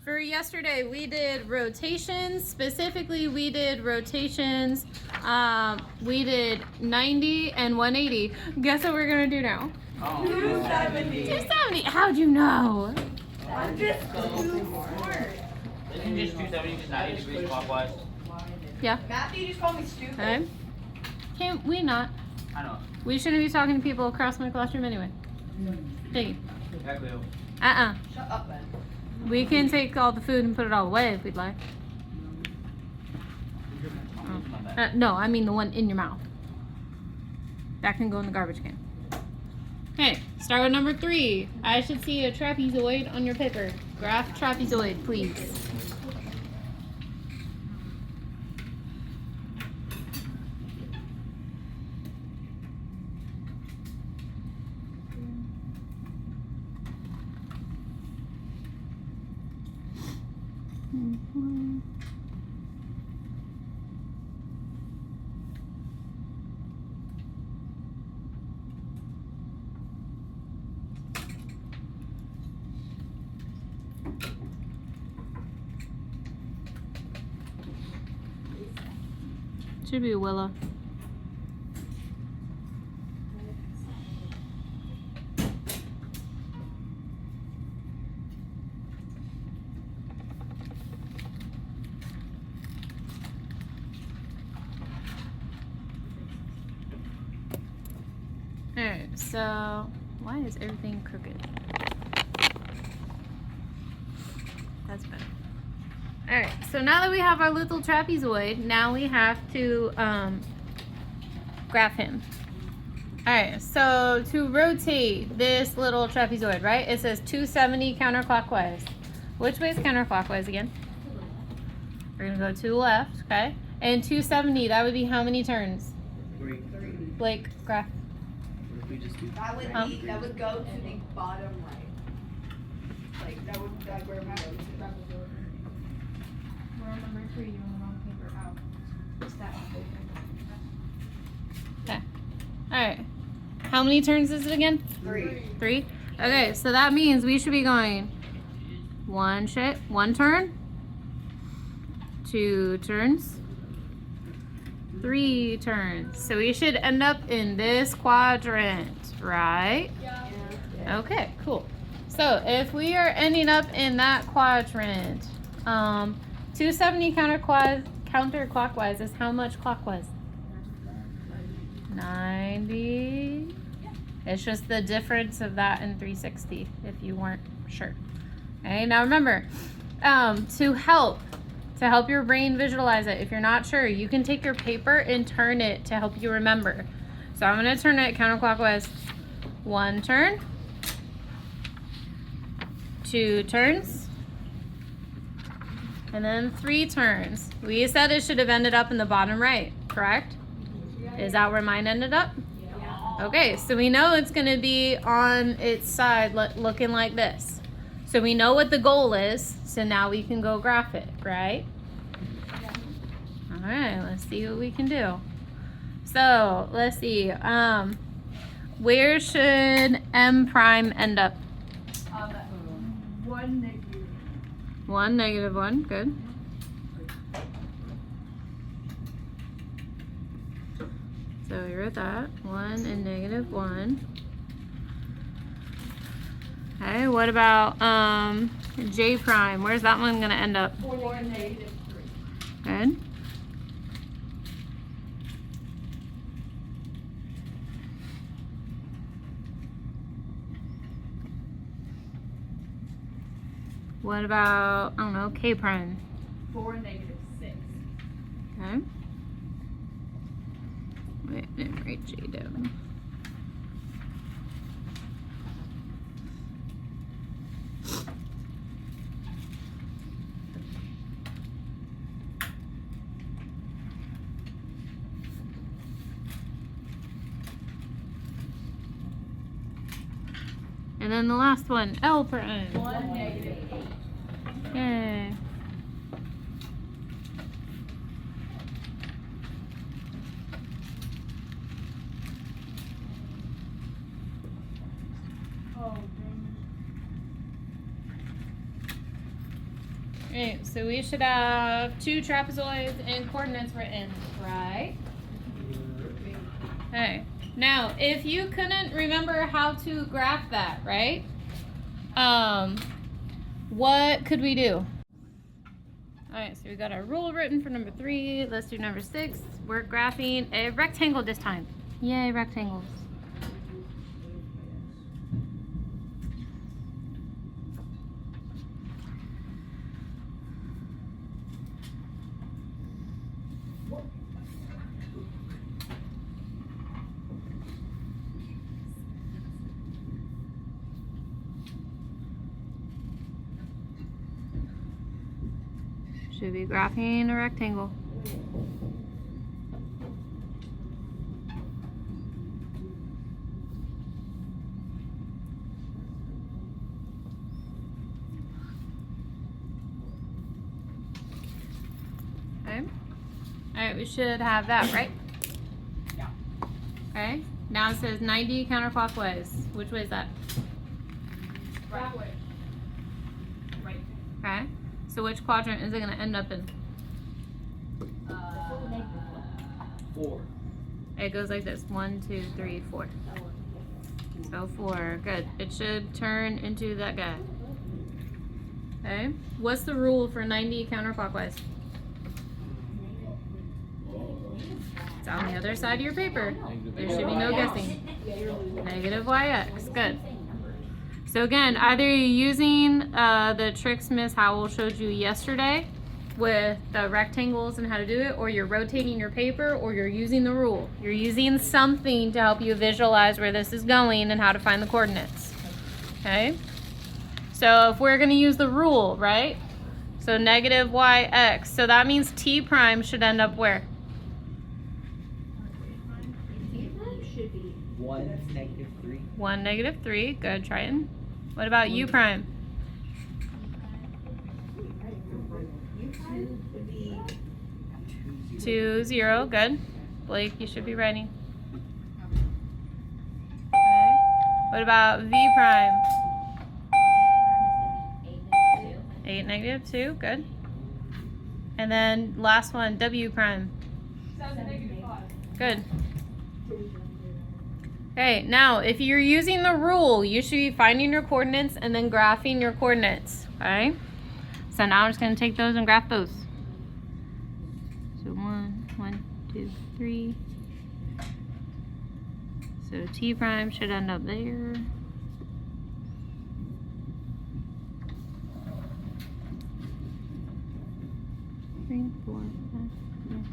For yesterday, we did rotations. Specifically, we did rotations. We did 90 and 180. Guess what we're gonna do now? 270. 270. How'd you know? I'm just too smart. Isn't just 270 just 90 degrees clockwise? Yeah. Matthew just called me stupid. Okay. Can't we not? I know. We shouldn't be talking to people across my classroom anyway. Piggy. Exactly. Uh-uh. Shut up, Ben. We can take all the food and put it all away if we'd like. No, I mean the one in your mouth. That can go in the garbage can. Okay, start with number 3. I should see a trapezoid on your paper. Graph trapezoid, please. Should be Willa. Alright, so why is everything crooked? That's better. Alright, so now that we have our little trapezoid, now we have to graph him. Alright, so to rotate this little trapezoid, right? It says 270 counterclockwise. Which way is counterclockwise again? We're going to go to the left, okay? And 270, that would be how many turns? 3. Blake, graph. That would go to the bottom right. Like that would like where Matthew goes. We're on number 3, you're on the wrong paper. Out. Okay. Alright. How many turns is it again? 3. 3? Okay, so that means we should be going one turn, 2 turns, 3 turns. So we should end up in this quadrant, right? Yeah. Okay, cool. So if we are ending up in that quadrant, 270 counterclockwise is how much clockwise? 90. It's just the difference of that and 360 if you weren't sure. Okay, now remember, to help your brain visualize it, if you're not sure, you can take your paper and turn it to help you remember. So I'm going to turn it counterclockwise. 1 turn, 2 turns, and then 3 turns. We said it should have ended up in the bottom right, correct? Is that where mine ended up? Okay, so we know it's going to be on its side looking like this. So we know what the goal is, so now we can go graph it, right? All right, let's see what we can do. So let's see. Where should M prime end up? 1 negative. 1, negative 1, good. So we wrote that, 1 and negative 1. Okay, what about J prime? Where's that one gonna end up? 4 negative 3. Good. What about, I don't know, K prime? 4 negative 6. Okay. Wait, I didn't write J down. And then the last one, L prime. 1 negative 8. Yay. Oh, dang. Alright, so we should have 2 trapezoids and coordinates written, right? Okay. Now, if you couldn't remember how to graph that, right? What could we do? Alright, so we got our rule written for number 3. Let's do number 6. We're graphing a rectangle this time. Yay, rectangles. Should be graphing a rectangle. Okay. Alright, we should have that, right? Yeah. Okay. Now it says 90 counterclockwise. Which way is that? Right way. Right. Okay. So which quadrant is it going to end up in? 4. It goes like this. 1, 2, 3, 4. So 4. Good. It should turn into that guy. Okay. What's the rule for 90 counterclockwise? It's on the other side of your paper. There should be no guessing. Negative yx. Good. So again, either you're using the tricks Miss Howell showed you yesterday with the rectangles and how to do it, or you're rotating your paper, or you're using the rule. You're using something to help you visualize where this is going and how to find the coordinates. Okay? So if we're going to use the rule, right? So negative yx. So that means t prime should end up where? 1, negative 3. 1, negative 3. Good, Triton. What about u prime? Would be 2, 0. Good. Blake, you should be writing. Okay. What about v prime? 8, negative 2. Good. And then last one, w prime. Good. Okay, now if you're using the rule, you should be finding your coordinates and then graphing your coordinates. Okay? So now I'm just going to take those and graph those. So 1, 2, 3. So t prime should end up there. Three, 4, 5, 6.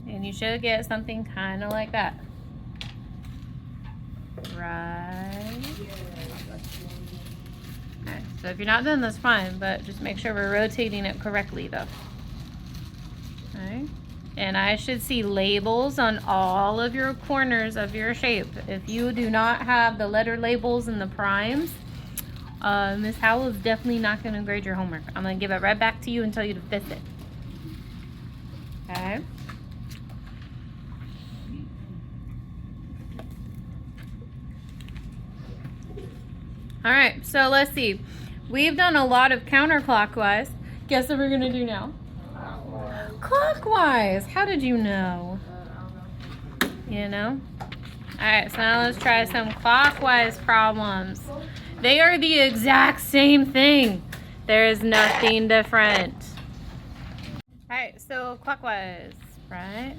And you should get something kind of like that. Right. Okay, so if you're not done, that's fine, but just make sure we're rotating it correctly though. Okay. And I should see labels on all of your corners of your shape. If you do not have the letter labels and the primes, Miss Howell is definitely not going to grade your homework. I'm going to give it right back to you and tell you to fix it. Okay. All right, so let's see. We've done a lot of counterclockwise. Guess what we're gonna do now? Clockwise. How did you know? You know? All right, so now let's try some clockwise problems. They are the exact same thing. There is nothing different. All right, so clockwise, right?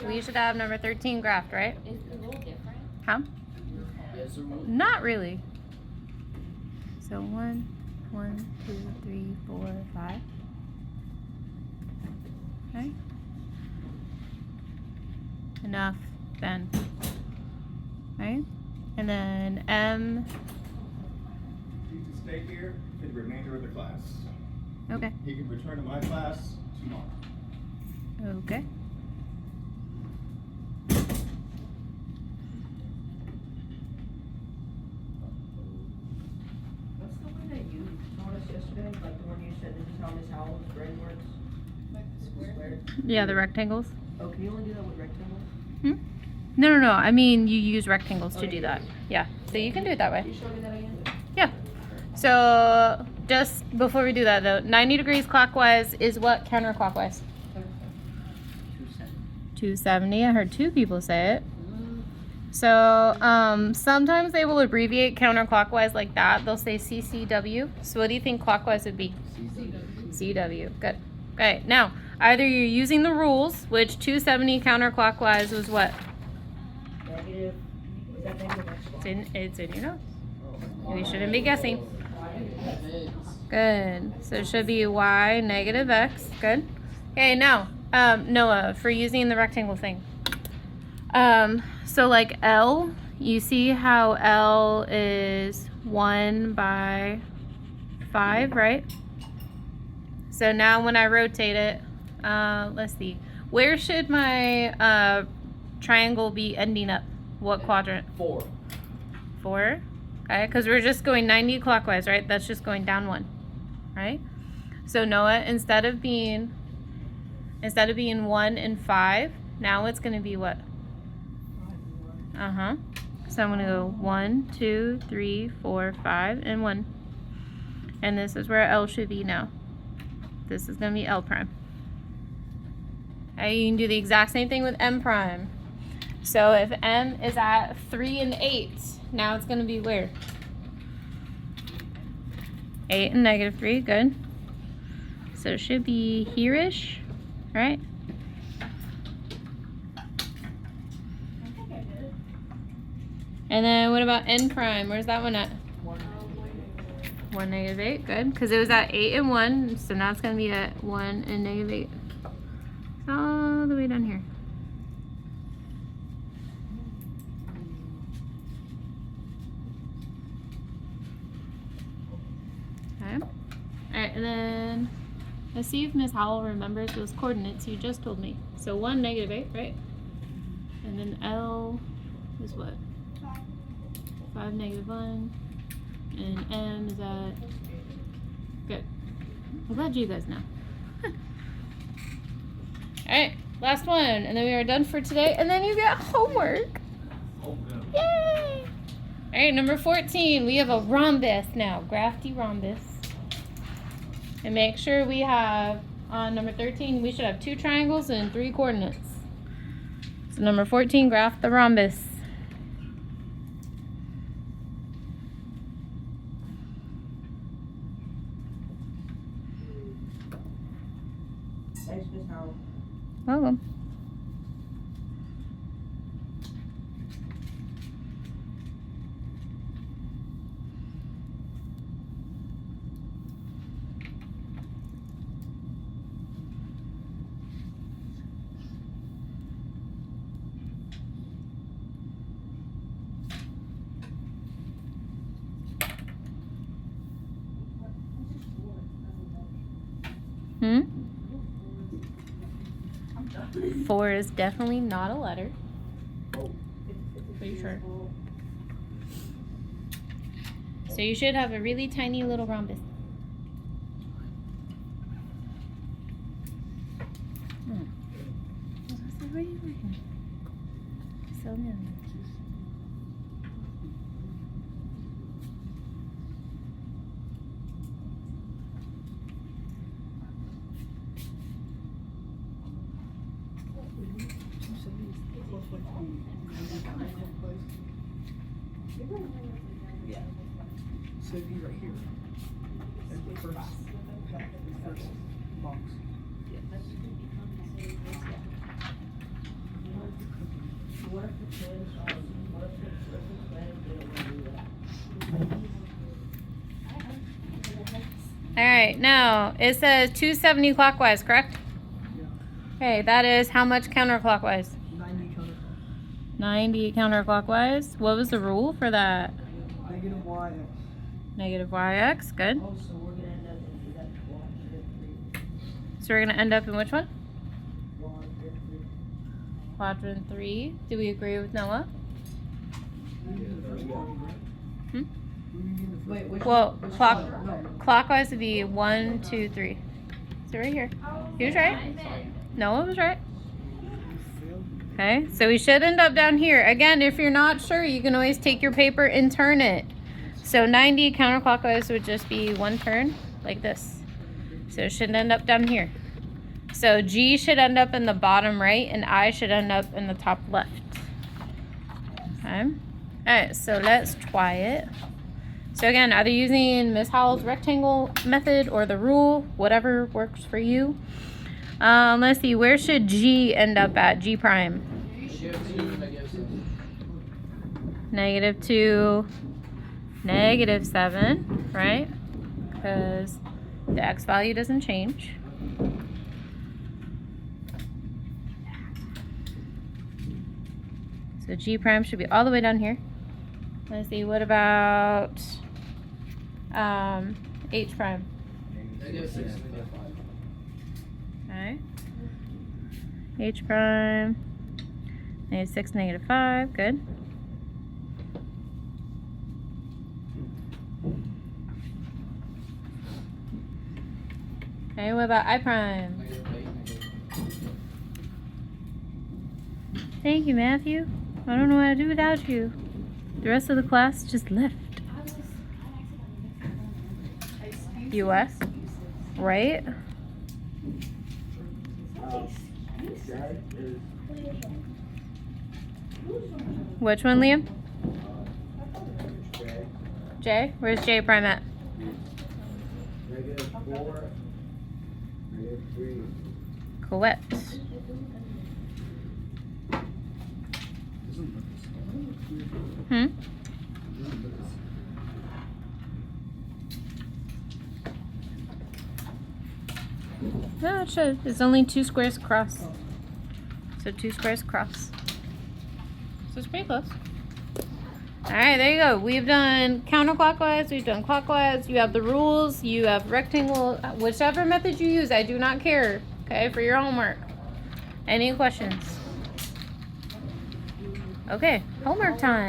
We should have number 13 graphed, right? Is the rule different? Huh? Not really. So 1, 2, 3, 4, 5. Okay. Enough then. Right? And then M. You can stay here for the remainder of the class. Okay. You can return to my class tomorrow. Okay. What's the one that you noticed like the one you said, this is how Miss Howell's brain works? Like the square. Yeah, the rectangles. Oh, can you only do that with rectangles? No. I mean, you use rectangles to Oh, do you that. do. Yeah. So you can do it that way. Can you show me that again? Yeah. So just before we do that though, 90 degrees clockwise is what counterclockwise? 270. I heard two people say it. So sometimes they will abbreviate counterclockwise like that. They'll say CCW. So what do you think clockwise would be? CW. Good. Okay. Now, either you're using the rules, which 270 counterclockwise was what? Negative. Is that negative X? It's in your notes. We shouldn't be guessing. Good. So it should be y negative x. Good. Okay, now, Noah, for using the rectangle thing. So like L, you see how L is 1 by 5, right? So now when I rotate it, let's see. Where should my triangle be ending up? What quadrant? 4. 4. Okay, because we're just going 90 clockwise, right? That's just going down 1, right? So Noah, instead of being 1 and 5, now it's going to be what? So I'm going to go 1, 2, 3, 4, 5, and 1. And this is where L should be now. This is going to be L prime. Okay, you can do the exact same thing with M prime. So if M is at 3 and 8, now it's going to be where? 8 and negative 3, good. So it should be here-ish, right? And then what about N prime? Where's that one at? 1 negative 8, good. Because it was at 8 and 1, so now it's going to be at 1 and negative 8. It's all the way down here. Okay. Alright, and then let's see if Miss Howell remembers those coordinates you just told me. So 1 negative 8, right? And then L is what? 5 negative 1. And M is at... Good. I'm glad you guys know. Alright, last one. And then we are done for today. And then you get homework. Yay! Alright, number 14. We have a rhombus now. Graph the rhombus. And make sure we have, on number 13, we should have 2 triangles and 3 coordinates. So number 14, graph the rhombus. Thanks, Miss Howell. Welcome. Hmm? 4 is definitely not a letter. Pretty sure. So you should have a really tiny little rhombus. What are you working? So new. Yeah. So it'd be right here. That's the first box. What if the twins, what if the twins didn't want to do that? Alright, now it says 270 clockwise, correct? Yeah. Okay, that is how much counterclockwise? 90 counterclockwise. 90 counterclockwise. What was the rule for that? Negative YX. Negative yx, good. Oh, so we're gonna end up in that quadrant 3. So we're going to end up in which one? Quadrant 3. Quadrant 3. Do we agree with Noah? We were in the first quadrant, right? Hmm? We were in the Wait, which Well, one? Which clock- one? No. Clockwise would be 1, 2, 3. So right here. He was right. Noah was right. Okay, so we should end up down here. Again, if you're not sure, you can always take your paper and turn it. So 90 counterclockwise would just be one turn, like this. So it should end up down here. So G should end up in the bottom right, and I should end up in the top left. Okay. All right, so let's try it. So again, either using Ms. Howell's rectangle method or the rule, whatever works for you. Let's see, where should G end up at? G prime. -2, -7, right? Because the x value doesn't change. So G prime should be all the way down here. Let's see, what about H prime? Okay. H prime, -6, -5, good. Okay, what about I prime? Thank you, Matthew. I don't know what to do without you. The rest of the class just left. US, right? Which one, Liam? J? Where's J prime at? -4, -3. Correct. Hmm? No, it should. It's only 2 squares across. So 2 squares across. So it's pretty close. Alright, there you go. We've done counterclockwise, we've done clockwise. You have the rules, you have rectangle, whichever method you use, I do not care. Okay, for your homework. Any questions? Okay, homework time.